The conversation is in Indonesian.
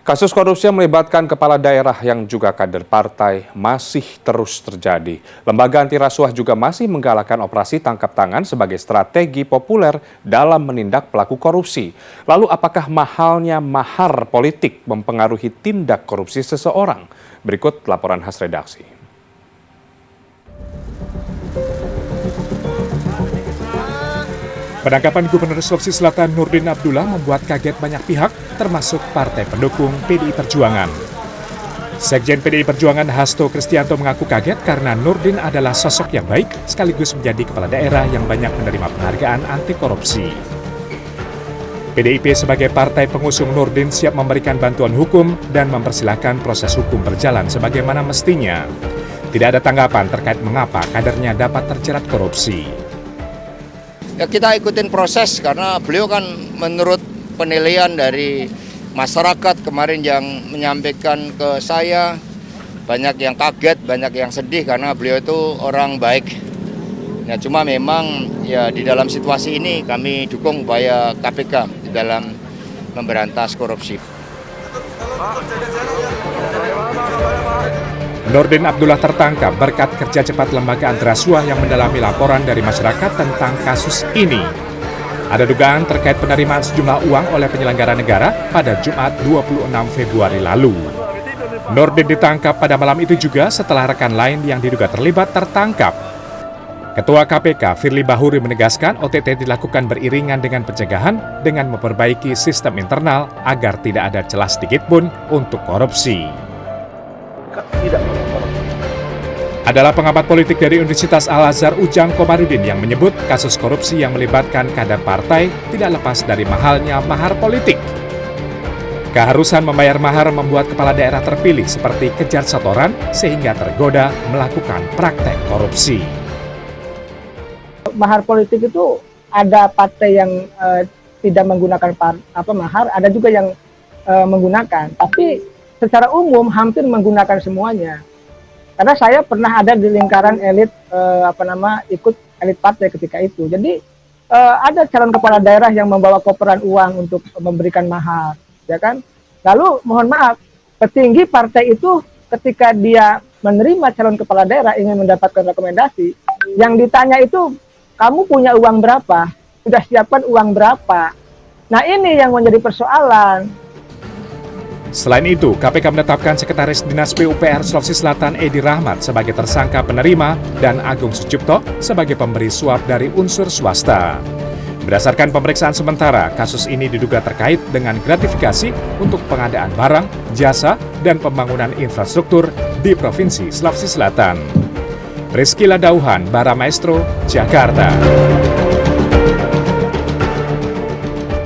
Kasus korupsi yang melibatkan kepala daerah yang juga kader partai masih terus terjadi. Lembaga anti rasuah juga masih menggalakkan operasi tangkap tangan sebagai strategi populer dalam menindak pelaku korupsi. Lalu apakah mahalnya mahar politik mempengaruhi tindak korupsi seseorang? Berikut laporan khas redaksi. Penangkapan Gubernur Sulawesi Selatan Nurdin Abdullah membuat kaget banyak pihak, termasuk partai pendukung PDI Perjuangan. Sekjen PDI Perjuangan Hasto Kristianto mengaku kaget karena Nurdin adalah sosok yang baik sekaligus menjadi kepala daerah yang banyak menerima penghargaan anti korupsi. PDIP sebagai partai pengusung Nurdin siap memberikan bantuan hukum dan mempersilahkan proses hukum berjalan sebagaimana mestinya. Tidak ada tanggapan terkait mengapa kadernya dapat terjerat korupsi. Ya kita ikutin proses karena beliau kan menurut penilaian dari masyarakat kemarin yang menyampaikan ke saya, banyak yang kaget, banyak yang sedih karena beliau itu orang baik. Ya cuma memang ya di dalam situasi ini kami dukung upaya KPK di dalam memberantas korupsi. Nurdin Abdullah tertangkap berkat kerja cepat lembaga anti rasuah yang mendalami laporan dari masyarakat tentang kasus ini. Ada dugaan terkait penerimaan sejumlah uang oleh penyelenggara negara pada Jumat 26 Februari lalu. Nurdin ditangkap pada malam itu juga setelah rekan lain yang diduga terlibat tertangkap. Ketua KPK Firly Bahuri menegaskan OTT dilakukan beriringan dengan pencegahan dengan memperbaiki sistem internal agar tidak ada celah sedikit pun untuk korupsi. Adalah pengamat politik dari Universitas Al-Azhar Ujang Komarudin yang menyebut kasus korupsi yang melibatkan kader partai tidak lepas dari mahalnya mahar politik. Keharusan membayar mahar membuat kepala daerah terpilih seperti kejar setoran sehingga tergoda melakukan praktek korupsi. Mahar politik itu ada partai yang tidak menggunakan mahar, ada juga yang menggunakan. Tapi secara umum hampir menggunakan semuanya. Karena saya pernah ada di lingkaran elit ikut elit partai ketika itu. Jadi ada calon kepala daerah yang membawa koperan uang untuk memberikan mahar, ya kan? Lalu mohon maaf, petinggi partai itu ketika dia menerima calon kepala daerah ingin mendapatkan rekomendasi, yang ditanya itu kamu punya uang berapa? Sudah siapkan uang berapa? Nah ini yang menjadi persoalan. Selain itu, KPK menetapkan Sekretaris Dinas PUPR Sulawesi Selatan Edi Rahmat sebagai tersangka penerima dan Agung Sucipto sebagai pemberi suap dari unsur swasta. Berdasarkan pemeriksaan sementara, kasus ini diduga terkait dengan gratifikasi untuk pengadaan barang, jasa, dan pembangunan infrastruktur di Provinsi Sulawesi Selatan. Rizky Ladauhan, Bara Maestro, Jakarta.